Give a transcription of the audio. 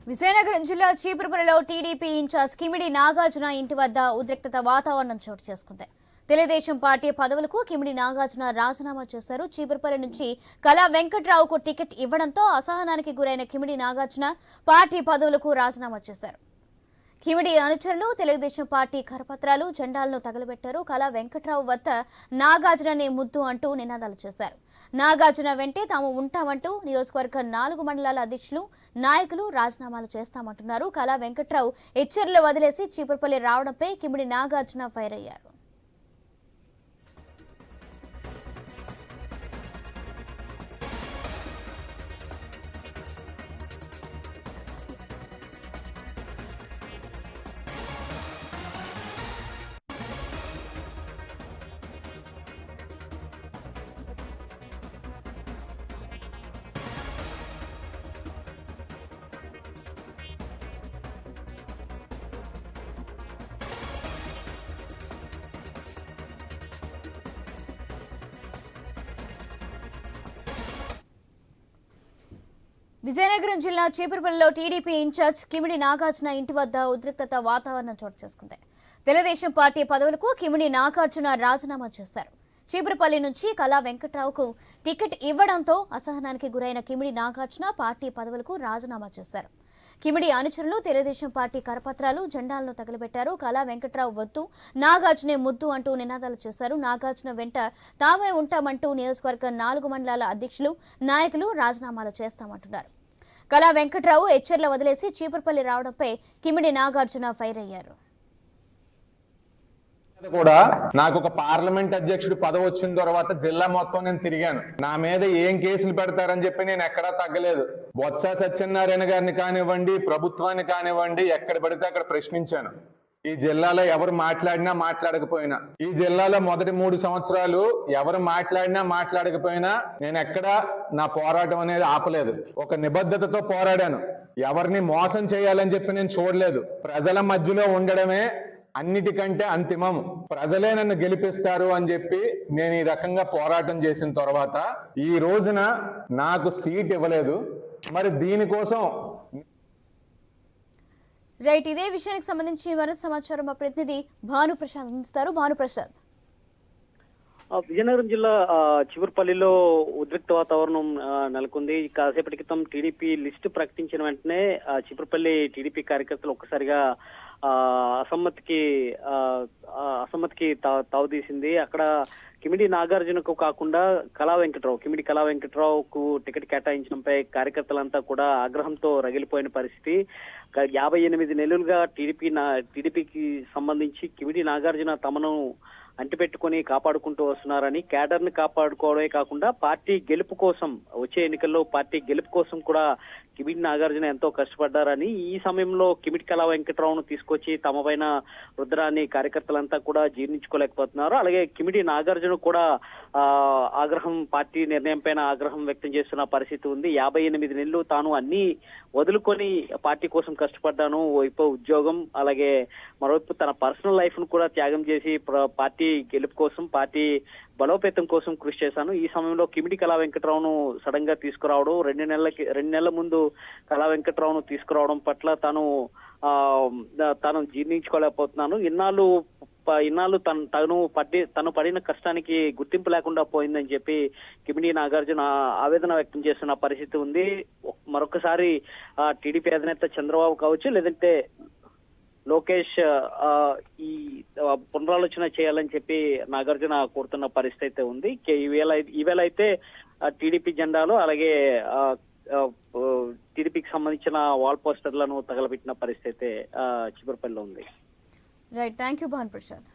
విజయనగరం జిల్లా చీపురుపల్లిలో TDP incharge Kimidi Nagarjuna ఇంటి వద్ద ఉద్రిక్తత వాతావరణం చోటు చేసుకుంది. తెలుగుదేశం పార్టీ పదవులకు కిమిడి నాగార్జున రాజీనామా చేశారు. చీపురుపల్లి నుంచి కళా వెంకట్రావుకు టికెట్ ఇవ్వడంతో అసహనానికి గురైన కిమిడి నాగార్జున పార్టీ పదవులకు రాజీనామా చేశారు. కిమిడి అనుచరులు తెలుగుదేశం పార్టీ కరపత్రాలు, జెండాలను తగలబెట్టారు. కళా వెంకట్రావు వద్ద నాగార్జునని ముద్దు అంటూ నినాదాలు చేశారు. నాగార్జున వెంటే తాము ఉంటామంటూ నియోజకవర్గ 4 మండలాల అధ్యక్షులు, నాయకులు రాజీనామాలు చేస్తామంటున్నారు. కళా వెంకట్రావు హెచ్చరికలు వదిలేసి చీపురుపల్లి రావడంపై కిమిడి నాగార్జున ఫైర్ అయ్యారు. విజయనగరం జిల్లా చీపురుపల్లిలో టీడీపీ ఇన్ఛార్జ్ కిమిడి నాగార్జున ఇంటి వద్ద ఉద్రిక్తత వాతావరణం చోటు చేసుకుంది. తెలుగుదేశం పార్టీ పదవులకు కిమిడి నాగార్జున రాజీనామా చేశారు. చీపురుపల్లి నుంచి కళా వెంకట్రావుకు టికెట్ ఇవ్వడంతో అసహనానికి గురైన కిమిడి నాగార్జున పార్టీ పదవులకు రాజీనామా చేశారు. కిమిడి అనుచరులు తెలుగుదేశం పార్టీ కరపత్రాలు, జెండాలను తగలబెట్టారు. కళా వెంకట్రావు వద్దు, నాగార్జునే ముద్దు అంటూ నినాదాలు చేశారు. నాగార్జున వెంట తామే ఉంటామంటూ నియోజకవర్గ 4 మండలాల అధ్యక్షులు, నాయకులు రాజీనామాలు చేస్తామంటున్నారు. కళా వెంకట్రావు హెచ్చరికలు వదిలేసి చీపురుపల్లి రావడంపై కిమిడి నాగార్జున ఫైర్ అయ్యారు. కూడా నాకు ఒక పార్లమెంట్ అధ్యక్షుడు పదవి వచ్చిన తర్వాత జిల్లా మొత్తం నేను తిరిగాను. నా మీద ఏం కేసులు పెడతారని చెప్పి నేను ఎక్కడా తగ్గలేదు. బొత్స సత్యనారాయణ గారిని కానివ్వండి, ప్రభుత్వాన్ని కానివ్వండి, ఎక్కడ పడితే అక్కడ ప్రశ్నించాను. ఈ జిల్లాలో ఎవరు మాట్లాడినా మాట్లాడకపోయినా, ఈ జిల్లాలో మొదటి 3 సంవత్సరాలు ఎవరు మాట్లాడినా మాట్లాడకపోయినా నేను ఎక్కడా నా పోరాటం అనేది ఆపలేదు. ఒక నిబద్ధతతో పోరాడాను. ఎవరిని మోసం చేయాలని చెప్పి నేను చూడలేదు. ప్రజల మధ్యలో ఉండడమే అన్నిటికంటే అంతిమం. ప్రజలే నన్ను గెలిపిస్తారు అని చెప్పి నేను ఈ రకంగా పోరాటం చేసిన తర్వాత ఈ రోజున నాకు సీట్ ఇవ్వలేదు. మరి దీనికోసం రైట్, ఇదే విషయానికి సంబంధించి మరింత సమాచారం మా ప్రతినిధి భానుప్రసాద్ అందిస్తారు. భానుప్రసాద్, విజయనగరం జిల్లా చివరిపల్లిలో ఉద్రిక్త వాతావరణం నెలకొంది. కాసేపటి క్రితం టీడీపీ లిస్టు ప్రకటించిన వెంటనే చివరిపల్లి టీడీపీ కార్యకర్తలు ఒక్కసారిగా అసమ్మతికి తావుతీసింది. అక్కడ కిమిడి నాగార్జునకు కాకుండా కిమిడి కళా వెంకట్రావుకు టికెట్ కేటాయించడంపై కార్యకర్తలంతా కూడా ఆగ్రహంతో రగిలిపోయిన పరిస్థితి. 58 నెలలుగా టీడీపీకి సంబంధించి కిమిడి నాగార్జున తమను అంటిపెట్టుకుని కాపాడుకుంటూ వస్తున్నారని, క్యాడర్ ని కాపాడుకోవడమే కాకుండా పార్టీ గెలుపు కోసం, వచ్చే ఎన్నికల్లో పార్టీ గెలుపు కోసం కూడా కిమిడి నాగార్జున ఎంతో కష్టపడ్డారని, ఈ సమయంలో కిమిడి కళా వెంకట్రావును తీసుకొచ్చి తమ పైన రుద్రాన్ని కార్యకర్తలంతా కూడా జీర్ణించుకోలేకపోతున్నారు. అలాగే కిమిడి నాగార్జున కూడా పార్టీ నిర్ణయం పైన ఆగ్రహం వ్యక్తం చేస్తున్న పరిస్థితి ఉంది. 58 నెలలు తాను అన్ని వదులుకొని పార్టీ కోసం కష్టపడ్డాను. వైపు ఉద్యోగం, అలాగే మరోవైపు తన పర్సనల్ లైఫ్ ను కూడా త్యాగం చేసి పార్టీ గెలుపు కోసం, పార్టీ బలోపేతం కోసం కృషి చేశాను. ఈ సమయంలో కిమిడి కళా వెంకట్రావును సడన్ గా తీసుకురావడం, 2 నెలల ముందు కళా వెంకట్రావును తీసుకురావడం పట్ల తాను జీర్ణించుకోలేకపోతున్నాను. ఇన్నాళ్ళు తను పడిన కష్టానికి గుర్తింపు లేకుండా పోయిందని చెప్పి కిమిడి నాగార్జున ఆవేదన వ్యక్తం చేస్తున్న పరిస్థితి ఉంది. మరొకసారి టీడీపీ అధినేత చంద్రబాబు కావచ్చు, లేదంటే లోకేష్ ఈ పునరాలోచన చేయాలని చెప్పి నాగార్జున కోరుతున్న పరిస్థితి అయితే ఉంది. ఈవేళ అయితే టీడీపీ జెండాలు, అలాగే టీడీపీకి సంబంధించిన వాల్ పోస్టర్లను తగలబెట్టిన పరిస్థితి అయితే చివరిపల్లిలో ఉంది. Right, thank you Bhanuprasad.